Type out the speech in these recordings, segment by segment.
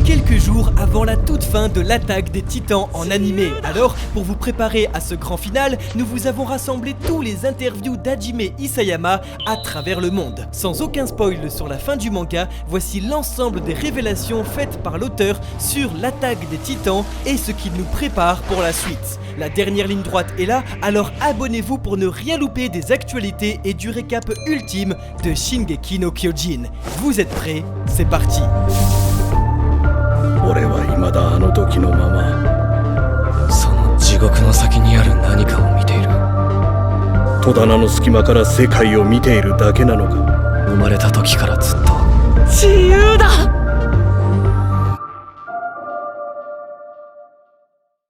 quelques jours avant la toute fin de l'attaque des Titans en animé. Alors, pour vous préparer à ce grand final, nous vous avons rassemblé tous les interviews d'Hajime Isayama à travers le monde. Sans aucun spoil sur la fin du manga, voici l'ensemble des révélations faites par l'auteur sur l'attaque des Titans et ce qu'il nous prépare pour la suite. La dernière ligne droite est là, alors abonnez-vous pour ne rien louper des actualités et du récap ultime de Shingeki no Kyojin. Vous êtes prêts? C'est parti! 俺は未だあの時のままその地獄の先にある何かを見ている。戸棚の隙間から世界を見ているだけなのか。生まれた時からずっと自由だ。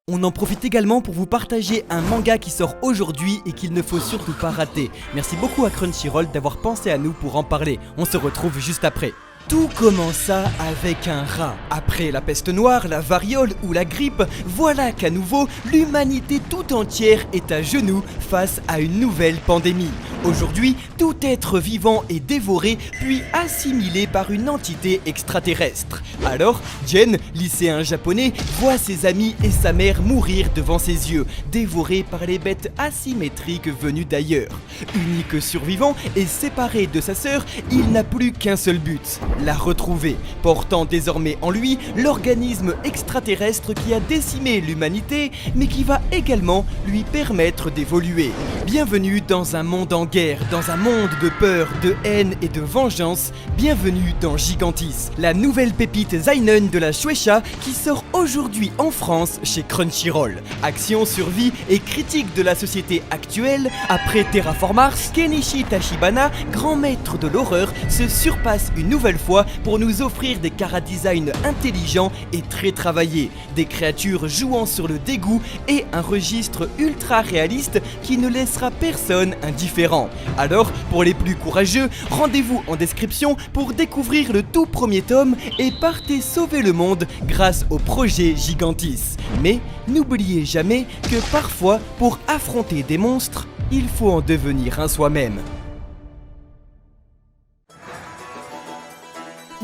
On en profite également pour vous partager un manga qui sort aujourd'hui et qu'il ne faut surtout pas rater. Merci beaucoup à Crunchyroll d'avoir pensé à nous pour en parler. On se retrouve juste après. Tout commença avec un rat. Après la peste noire, la variole ou la grippe, voilà qu'à nouveau, l'humanité tout entière est à genoux face à une nouvelle pandémie. Aujourd'hui, tout être vivant est dévoré puis assimilé par une entité extraterrestre. Alors, Jen, lycéen japonais, voit ses amis et sa mère mourir devant ses yeux, dévorés par les bêtes asymétriques venues d'ailleurs. Unique survivant et séparé de sa sœur, il n'a plus qu'un seul but: la retrouver, portant désormais en lui l'organisme extraterrestre qui a décimé l'humanité, mais qui va également lui permettre d'évoluer. Bienvenue dans un monde en guerre, dans un monde de peur, de haine et de vengeance. Bienvenue dans Gigantis, la nouvelle pépite seinen de la Shueisha qui sort aujourd'hui en France chez Crunchyroll. Action, survie et critique de la société actuelle, après Terraform Mars, Kenichi Tachibana, grand maître de l'horreur, se surpasse une nouvelle fois pour nous offrir des chara-design intelligents et très travaillés, des créatures jouant sur le dégoût et un registre ultra réaliste qui ne laissera personne indifférent. Alors, pour les plus courageux, rendez-vous en description pour découvrir le tout premier tome et partez sauver le monde grâce au projet Gigantis. Mais n'oubliez jamais que parfois, pour affronter des monstres, il faut en devenir un soi-même.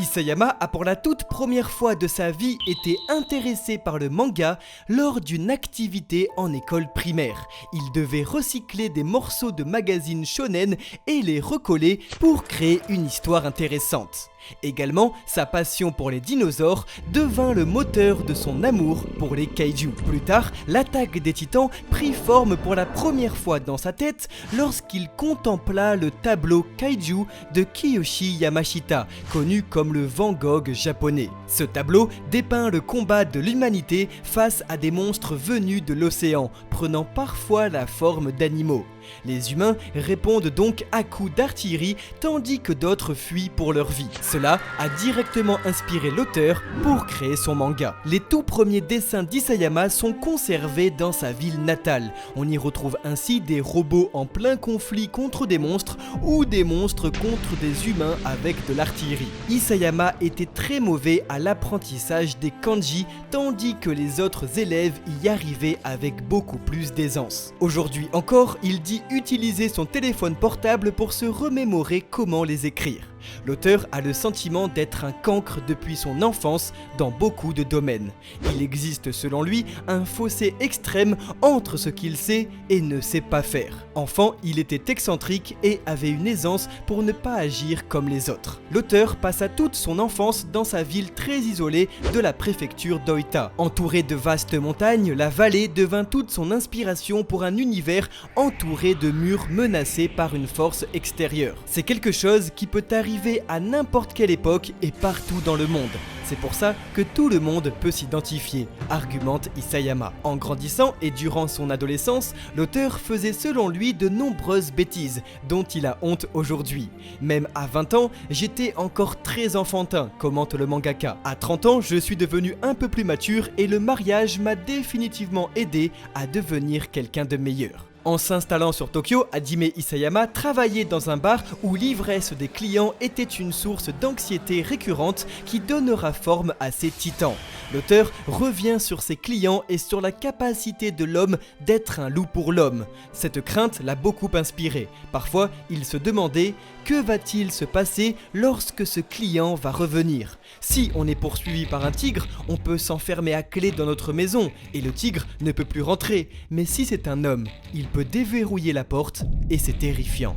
Isayama a pour la toute première fois de sa vie été intéressé par le manga lors d'une activité en école primaire. Il devait recycler des morceaux de magazines shonen et les recoller pour créer une histoire intéressante. Également, sa passion pour les dinosaures devint le moteur de son amour pour les kaiju. Plus tard, l'attaque des titans prit forme pour la première fois dans sa tête lorsqu'il contempla le tableau kaiju de Kiyoshi Yamashita, connu comme le Van Gogh japonais. Ce tableau dépeint le combat de l'humanité face à des monstres venus de l'océan, prenant parfois la forme d'animaux. Les humains répondent donc à coups d'artillerie tandis que d'autres fuient pour leur vie. Cela a directement inspiré l'auteur pour créer son manga. Les tout premiers dessins d'Isayama sont conservés dans sa ville natale. On y retrouve ainsi des robots en plein conflit contre des monstres ou des monstres contre des humains avec de l'artillerie. Isayama était très mauvais à l'apprentissage des kanji tandis que les autres élèves y arrivaient avec beaucoup plus d'aisance. Aujourd'hui encore, il dit utiliser son téléphone portable pour se remémorer comment les écrire. L'auteur a le sentiment d'être un cancre depuis son enfance dans beaucoup de domaines. Il existe selon lui un fossé extrême entre ce qu'il sait et ne sait pas faire. Enfant, il était excentrique et avait une aisance pour ne pas agir comme les autres. L'auteur passa toute son enfance dans sa ville très isolée de la préfecture d'Oita. Entouré de vastes montagnes, la vallée devint toute son inspiration pour un univers entouré de murs menacés par une force extérieure. C'est quelque chose qui peut arriver à n'importe quelle époque et partout dans le monde. C'est pour ça que tout le monde peut s'identifier, argumente Isayama. En grandissant et durant son adolescence, l'auteur faisait selon lui de nombreuses bêtises dont il a honte aujourd'hui. Même à 20 ans, j'étais encore très enfantin, commente le mangaka. À 30 ans, je suis devenu un peu plus mature et le mariage m'a définitivement aidé à devenir quelqu'un de meilleur. En s'installant sur Tokyo, Hajime Isayama travaillait dans un bar où l'ivresse des clients était une source d'anxiété récurrente qui donnera forme à ses titans. L'auteur revient sur ses clients et sur la capacité de l'homme d'être un loup pour l'homme. Cette crainte l'a beaucoup inspiré. Parfois, il se demandait « Que va-t-il se passer lorsque ce client va revenir ?» Si on est poursuivi par un tigre, on peut s'enfermer à clé dans notre maison et le tigre ne peut plus rentrer. Mais si c'est un homme, il peut déverrouiller la porte et c'est terrifiant.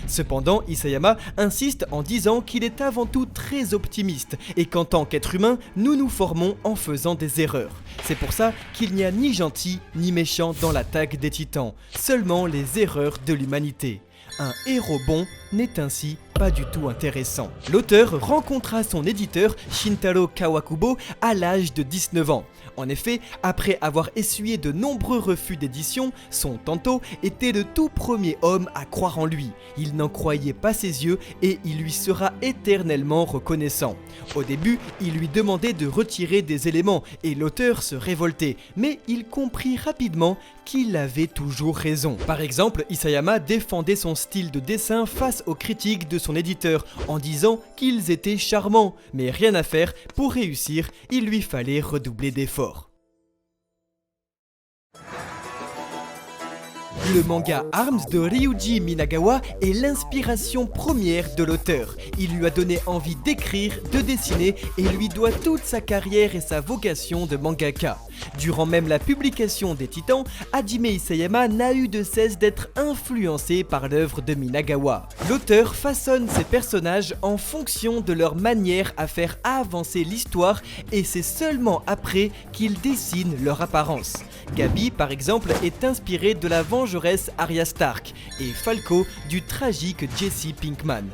Cependant, Isayama insiste en disant qu'il est avant tout très optimiste et qu'en tant qu'être humain, nous nous formons en faisant des erreurs. C'est pour ça qu'il n'y a ni gentil ni méchant dans l'attaque des titans, seulement les erreurs de l'humanité. Un héros bon n'est ainsi pas du tout intéressant. L'auteur rencontra son éditeur Shintaro Kawakubo à l'âge de 19 ans. En effet, après avoir essuyé de nombreux refus d'édition, son Tanto était le tout premier homme à croire en lui. Il n'en croyait pas ses yeux et il lui sera éternellement reconnaissant. Au début, il lui demandait de retirer des éléments et l'auteur se révoltait, mais il comprit rapidement qu'il avait toujours raison. Par exemple, Isayama défendait son style de dessin face aux critiques de son éditeur en disant qu'ils étaient charmants, mais rien à faire, pour réussir, il lui fallait redoubler d'efforts. Le manga Arms de Ryuji Minagawa est l'inspiration première de l'auteur. Il lui a donné envie d'écrire, de dessiner et lui doit toute sa carrière et sa vocation de mangaka. Durant même la publication des Titans, Hajime Isayama n'a eu de cesse d'être influencé par l'œuvre de Minagawa. L'auteur façonne ses personnages en fonction de leur manière à faire avancer l'histoire et c'est seulement après qu'il dessine leur apparence. Gabi, par exemple, est inspiré de la vengeresse Arya Stark et Falco du tragique Jesse Pinkman.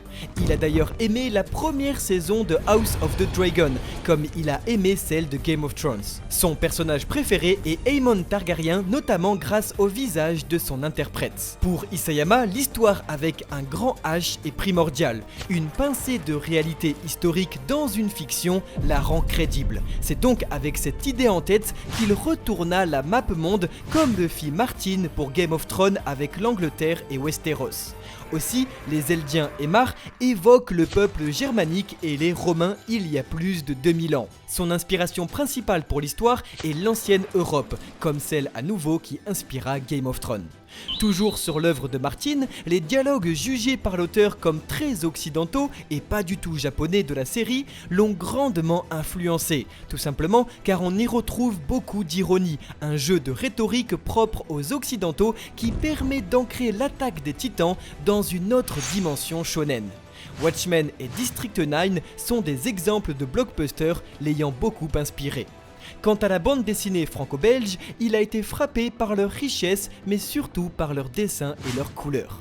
Il a d'ailleurs aimé la première saison de House of the Dragon, comme il a aimé celle de Game of Thrones. Son personnage préféré est Aemon Targaryen, notamment grâce au visage de son interprète. Pour Isayama, l'histoire avec un grand H est primordiale. Une pincée de réalité historique dans une fiction la rend crédible. C'est donc avec cette idée en tête qu'il retourna la map monde comme le fit Martin pour Game of Thrones avec l'Angleterre et Westeros. Aussi, les Eldiens et Mar évoquent le peuple germanique et les Romains il y a plus de 2000 ans. Son inspiration principale pour l'histoire est l'ancienne Europe, comme celle à nouveau qui inspira Game of Thrones. Toujours sur l'œuvre de Martin, les dialogues jugés par l'auteur comme très occidentaux et pas du tout japonais de la série l'ont grandement influencé, tout simplement car on y retrouve beaucoup d'ironie, un jeu de rhétorique propre aux occidentaux qui permet d'ancrer l'attaque des titans dans une autre dimension shonen. Watchmen et District 9 sont des exemples de blockbusters l'ayant beaucoup inspiré. Quant à la bande dessinée franco-belge, il a été frappé par leur richesse, mais surtout par leurs dessins et leurs couleurs.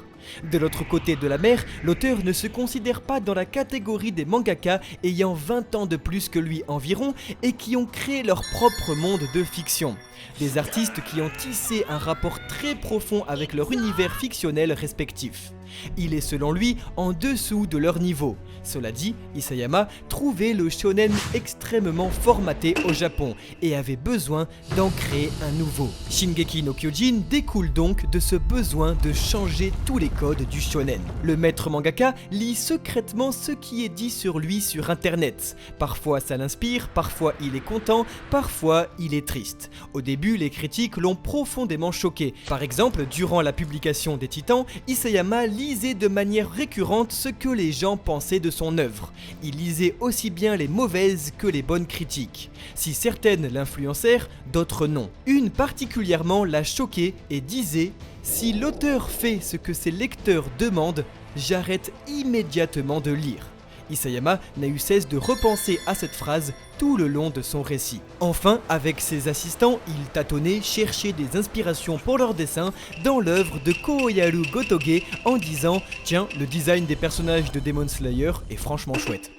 De l'autre côté de la mer, l'auteur ne se considère pas dans la catégorie des mangaka ayant 20 ans de plus que lui environ et qui ont créé leur propre monde de fiction. Des artistes qui ont tissé un rapport très profond avec leur univers fictionnel respectif. Il est selon lui en dessous de leur niveau. Cela dit, Isayama trouvait le shonen extrêmement formaté au Japon et avait besoin d'en créer un nouveau. Shingeki no Kyojin découle donc de ce besoin de changer tous les codes du shonen. Le maître mangaka lit secrètement ce qui est dit sur lui sur internet. Parfois ça l'inspire, parfois il est content, parfois il est triste. Au début, les critiques l'ont profondément choqué. Par exemple, durant la publication des Titans, Isayama lisait de manière récurrente ce que les gens pensaient de son œuvre. Il lisait aussi bien les mauvaises que les bonnes critiques. Si certaines l'influencèrent, d'autres non. Une particulièrement l'a choqué et disait « Si l'auteur fait ce que ses lecteurs demandent, j'arrête immédiatement de lire ». Isayama n'a eu cesse de repenser à cette phrase tout le long de son récit. Enfin, avec ses assistants, il tâtonnait, cherchait des inspirations pour leurs dessins dans l'œuvre de Koyaru Gotoge en disant « Tiens, le design des personnages de Demon Slayer est franchement chouette ».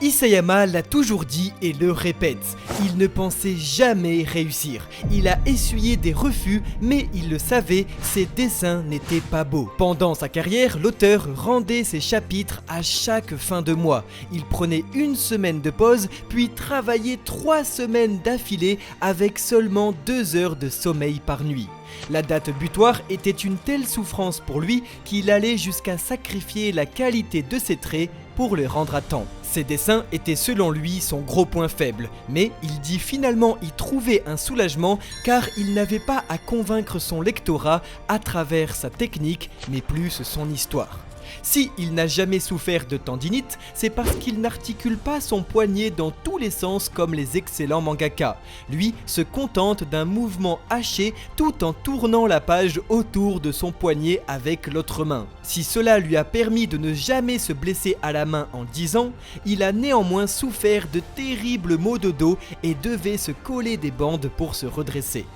Isayama l'a toujours dit et le répète, il ne pensait jamais réussir. Il a essuyé des refus, mais il le savait, ses dessins n'étaient pas beaux. Pendant sa carrière, l'auteur rendait ses chapitres à chaque fin de mois. Il prenait une semaine de pause, puis travaillait 3 semaines d'affilée avec seulement 2 heures de sommeil par nuit. La date butoir était une telle souffrance pour lui qu'il allait jusqu'à sacrifier la qualité de ses traits pour les rendre à temps. Ses dessins étaient selon lui son gros point faible, mais il dit finalement y trouver un soulagement car il n'avait pas à convaincre son lectorat à travers sa technique, mais plus son histoire. Si il n'a jamais souffert de tendinite, c'est parce qu'il n'articule pas son poignet dans tous les sens comme les excellents mangaka. Lui se contente d'un mouvement haché tout en tournant la page autour de son poignet avec l'autre main. Si cela lui a permis de ne jamais se blesser à la main en 10 ans, il a néanmoins souffert de terribles maux de dos et devait se coller des bandes pour se redresser.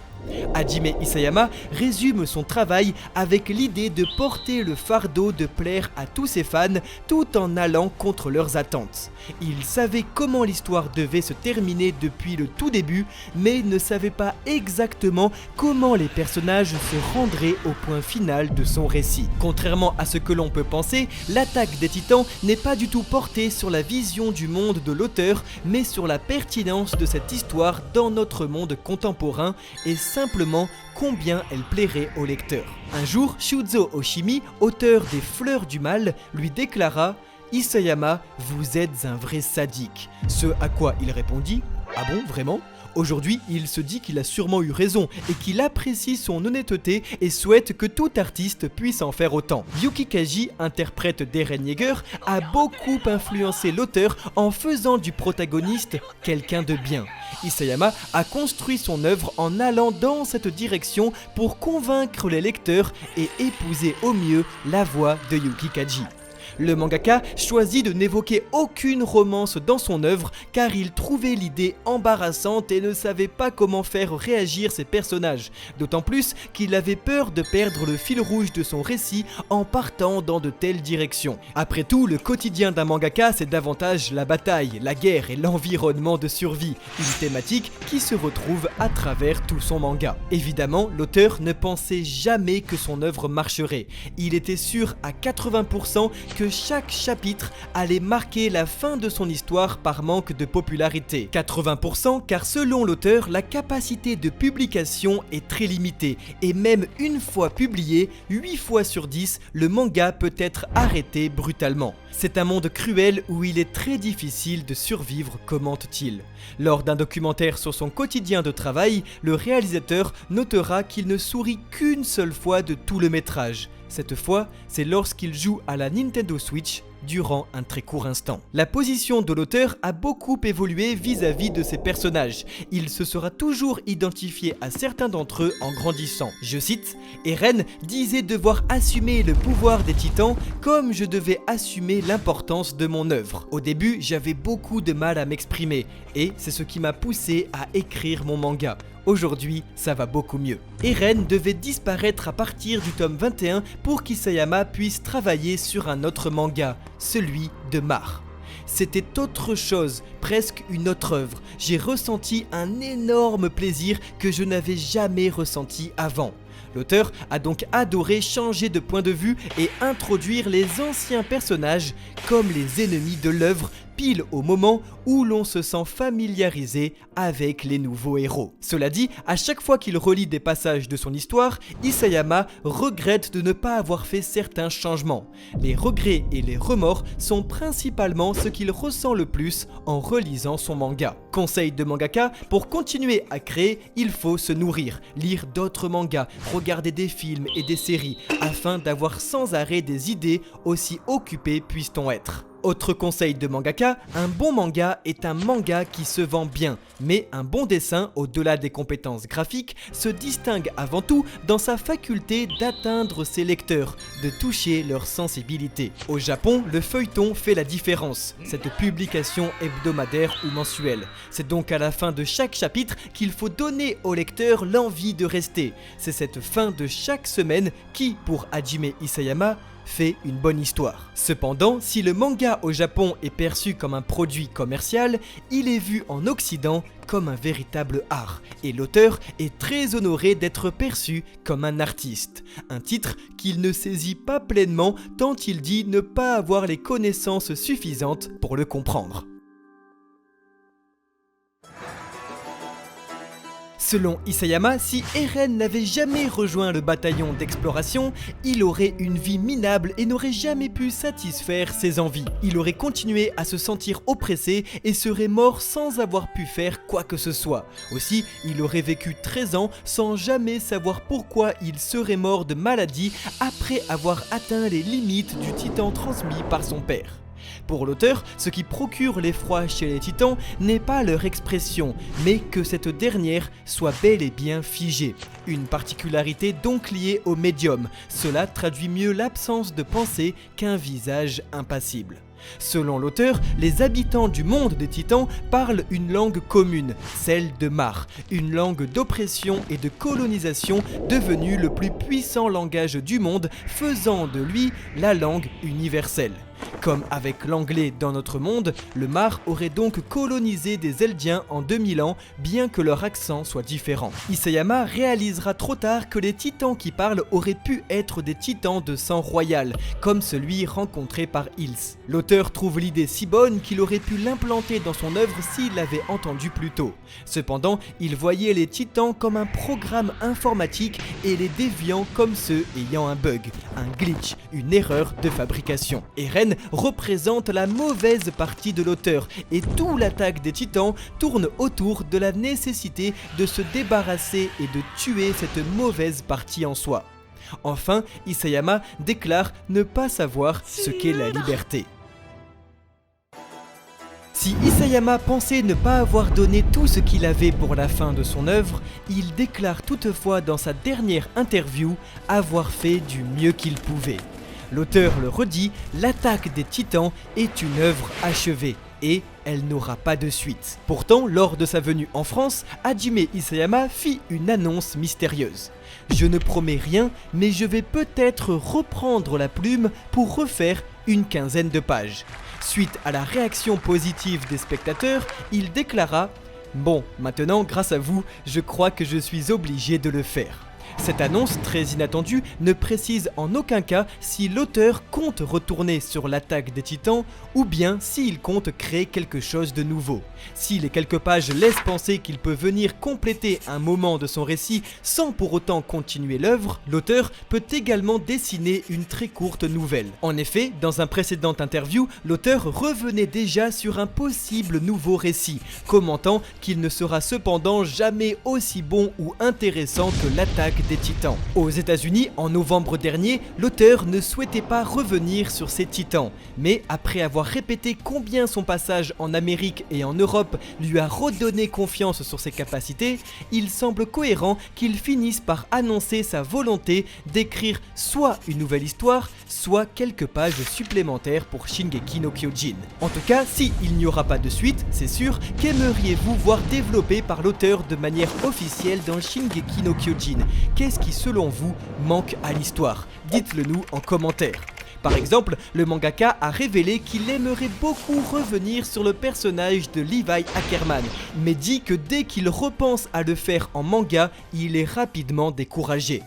Hajime Isayama résume son travail avec l'idée de porter le fardeau de plaire à tous ses fans tout en allant contre leurs attentes. Il savait comment l'histoire devait se terminer depuis le tout début, mais ne savait pas exactement comment les personnages se rendraient au point final de son récit. Contrairement à ce que l'on peut penser, l'attaque des titans n'est pas du tout portée sur la vision du monde de l'auteur, mais sur la pertinence de cette histoire dans notre monde contemporain et simplement combien elle plairait au lecteur. Un jour, Shuzo Oshimi, auteur des Fleurs du Mal, lui déclara « Isayama, vous êtes un vrai sadique ». Ce à quoi il répondit « Ah bon, vraiment ?» Aujourd'hui, il se dit qu'il a sûrement eu raison et qu'il apprécie son honnêteté et souhaite que tout artiste puisse en faire autant. Yuki Kaji, interprète d'Eren Yeager, a beaucoup influencé l'auteur en faisant du protagoniste quelqu'un de bien. Isayama a construit son œuvre en allant dans cette direction pour convaincre les lecteurs et épouser au mieux la voix de Yuki Kaji. Le mangaka choisit de n'évoquer aucune romance dans son œuvre car il trouvait l'idée embarrassante et ne savait pas comment faire réagir ses personnages, d'autant plus qu'il avait peur de perdre le fil rouge de son récit en partant dans de telles directions. Après tout, le quotidien d'un mangaka c'est davantage la bataille, la guerre et l'environnement de survie, une thématique qui se retrouve à travers tout son manga. Évidemment, l'auteur ne pensait jamais que son œuvre marcherait, il était sûr à 80% que chaque chapitre allait marquer la fin de son histoire par manque de popularité. 80% car selon l'auteur, la capacité de publication est très limitée et même une fois publié, 8 fois sur 10, le manga peut être arrêté brutalement. C'est un monde cruel où il est très difficile de survivre, commente-t-il. Lors d'un documentaire sur son quotidien de travail, le réalisateur notera qu'il ne sourit qu'une seule fois de tout le métrage. Cette fois, c'est lorsqu'il joue à la Nintendo Switch durant un très court instant. La position de l'auteur a beaucoup évolué vis-à-vis de ses personnages. Il se sera toujours identifié à certains d'entre eux en grandissant. Je cite, « Eren disait devoir assumer le pouvoir des titans comme je devais assumer l'importance de mon œuvre. Au début, j'avais beaucoup de mal à m'exprimer et c'est ce qui m'a poussé à écrire mon manga. Aujourd'hui, ça va beaucoup mieux. » Eren devait disparaître à partir du tome 21 pour qu'Isayama puisse travailler sur un autre manga, celui de Mar. C'était autre chose, presque une autre œuvre. J'ai ressenti un énorme plaisir que je n'avais jamais ressenti avant. L'auteur a donc adoré changer de point de vue et introduire les anciens personnages comme les ennemis de l'œuvre, pile au moment où l'on se sent familiarisé avec les nouveaux héros. Cela dit, à chaque fois qu'il relit des passages de son histoire, Isayama regrette de ne pas avoir fait certains changements. Les regrets et les remords sont principalement ce qu'il ressent le plus en relisant son manga. Conseil de mangaka, pour continuer à créer, il faut se nourrir, lire d'autres mangas, regarder des films et des séries, afin d'avoir sans arrêt des idées, aussi occupés puisse-t-on être. Autre conseil de mangaka, un bon manga est un manga qui se vend bien, mais un bon dessin, au-delà des compétences graphiques, se distingue avant tout dans sa faculté d'atteindre ses lecteurs, de toucher leur sensibilité. Au Japon, le feuilleton fait la différence, cette publication hebdomadaire ou mensuelle. C'est donc à la fin de chaque chapitre qu'il faut donner au lecteur l'envie de rester. C'est cette fin de chaque semaine qui, pour Hajime Isayama, fait une bonne histoire. Cependant, si le manga au Japon est perçu comme un produit commercial, il est vu en Occident comme un véritable art, et l'auteur est très honoré d'être perçu comme un artiste. Un titre qu'il ne saisit pas pleinement tant il dit ne pas avoir les connaissances suffisantes pour le comprendre. Selon Isayama, si Eren n'avait jamais rejoint le bataillon d'exploration, il aurait une vie minable et n'aurait jamais pu satisfaire ses envies. Il aurait continué à se sentir oppressé et serait mort sans avoir pu faire quoi que ce soit. Aussi, il aurait vécu 13 ans sans jamais savoir pourquoi il serait mort de maladie après avoir atteint les limites du titan transmis par son père. Pour l'auteur, ce qui procure l'effroi chez les titans n'est pas leur expression, mais que cette dernière soit bel et bien figée. Une particularité donc liée au médium, cela traduit mieux l'absence de pensée qu'un visage impassible. Selon l'auteur, les habitants du monde des titans parlent une langue commune, celle de Mar, une langue d'oppression et de colonisation devenue le plus puissant langage du monde, faisant de lui la langue universelle. Comme avec l'anglais dans notre monde, le Mar aurait donc colonisé des Eldiens en 2000 ans, bien que leur accent soit différent. Isayama réalisera trop tard que les titans qui parlent auraient pu être des titans de sang royal, comme celui rencontré par Hills. L'auteur trouve l'idée si bonne qu'il aurait pu l'implanter dans son œuvre s'il l'avait entendu plus tôt. Cependant, il voyait les titans comme un programme informatique et les déviants comme ceux ayant un bug, un glitch, une erreur de fabrication. Eren représente la mauvaise partie de l'auteur et toute l'attaque des titans tourne autour de la nécessité de se débarrasser et de tuer cette mauvaise partie en soi. Enfin, Isayama déclare ne pas savoir ce qu'est la liberté. Si Isayama pensait ne pas avoir donné tout ce qu'il avait pour la fin de son œuvre, il déclare toutefois dans sa dernière interview avoir fait du mieux qu'il pouvait. L'auteur le redit, l'attaque des titans est une œuvre achevée et elle n'aura pas de suite. Pourtant, lors de sa venue en France, Hajime Isayama fit une annonce mystérieuse. Je ne promets rien, mais je vais peut-être reprendre la plume pour refaire une quinzaine de pages. Suite à la réaction positive des spectateurs, il déclara « Bon, maintenant, grâce à vous, je crois que je suis obligé de le faire ». Cette annonce très inattendue ne précise en aucun cas si l'auteur compte retourner sur l'attaque des titans ou bien s'il compte créer quelque chose de nouveau. Si les quelques pages laissent penser qu'il peut venir compléter un moment de son récit sans pour autant continuer l'œuvre, l'auteur peut également dessiner une très courte nouvelle. En effet, dans un précédent interview, l'auteur revenait déjà sur un possible nouveau récit, commentant qu'il ne sera cependant jamais aussi bon ou intéressant que l'attaque des titans. Aux États-Unis, en novembre dernier, l'auteur ne souhaitait pas revenir sur ces titans, mais après avoir répété combien son passage en Amérique et en Europe lui a redonné confiance sur ses capacités, il semble cohérent qu'il finisse par annoncer sa volonté d'écrire soit une nouvelle histoire, soit quelques pages supplémentaires pour Shingeki no Kyojin. En tout cas, si il n'y aura pas de suite, c'est sûr, qu'aimeriez-vous voir développé par l'auteur de manière officielle dans Shingeki no Kyojin? Qu'est-ce qui, selon vous, manque à l'histoire? Dites-le nous en commentaire. Par exemple, le mangaka a révélé qu'il aimerait beaucoup revenir sur le personnage de Levi Ackerman, mais dit que dès qu'il repense à le faire en manga, il est rapidement découragé.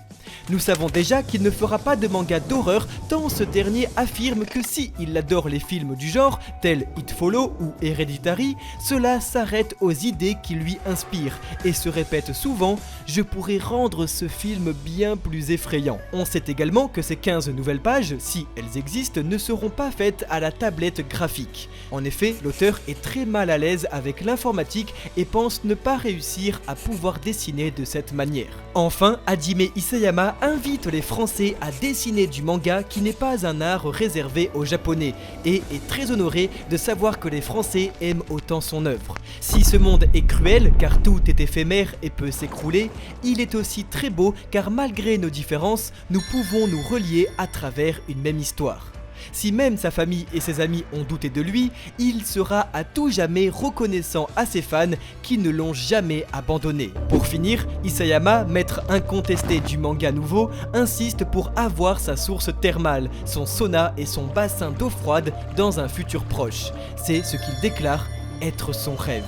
Nous savons déjà qu'il ne fera pas de manga d'horreur tant ce dernier affirme que si il adore les films du genre, tels It Follow ou Hereditary, cela s'arrête aux idées qui lui inspirent et se répète souvent « Je pourrais rendre ce film bien plus effrayant ». On sait également que ces 15 nouvelles pages, si elles existent, ne seront pas faites à la tablette graphique. En effet, l'auteur est très mal à l'aise avec l'informatique et pense ne pas réussir à pouvoir dessiner de cette manière. Enfin, Hajime Isayama invite les Français à dessiner du manga qui n'est pas un art réservé aux Japonais et est très honoré de savoir que les Français aiment autant son œuvre. Si ce monde est cruel car tout est éphémère et peut s'écrouler, il est aussi très beau car malgré nos différences, nous pouvons nous relier à travers une même histoire. Si même sa famille et ses amis ont douté de lui, il sera à tout jamais reconnaissant à ses fans qui ne l'ont jamais abandonné. Pour finir, Isayama, maître incontesté du manga nouveau, insiste pour avoir sa source thermale, son sauna et son bassin d'eau froide dans un futur proche. C'est ce qu'il déclare être son rêve.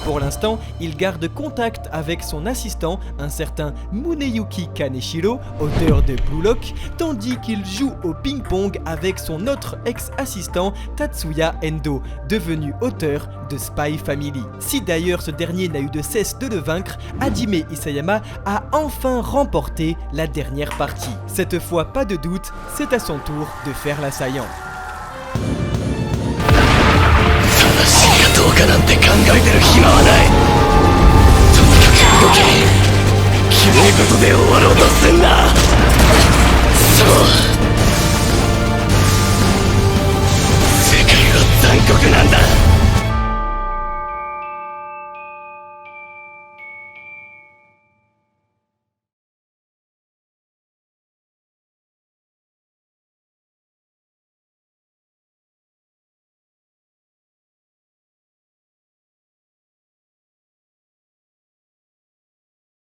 Pour l'instant, il garde contact avec son assistant, un certain Muneyuki Kaneshiro, auteur de Blue Lock, tandis qu'il joue au ping-pong avec son autre ex-assistant Tatsuya Endo, devenu auteur de Spy Family. Si d'ailleurs ce dernier n'a eu de cesse de le vaincre, Hajime Isayama a enfin remporté la dernière partie. Cette fois, pas de doute, c'est à son tour de faire l'assaillant. 正しいかどうかなんて考えてる暇はない。とにかく動け。きれい事で終わろうとすんな。そう。世界は残酷なんだ。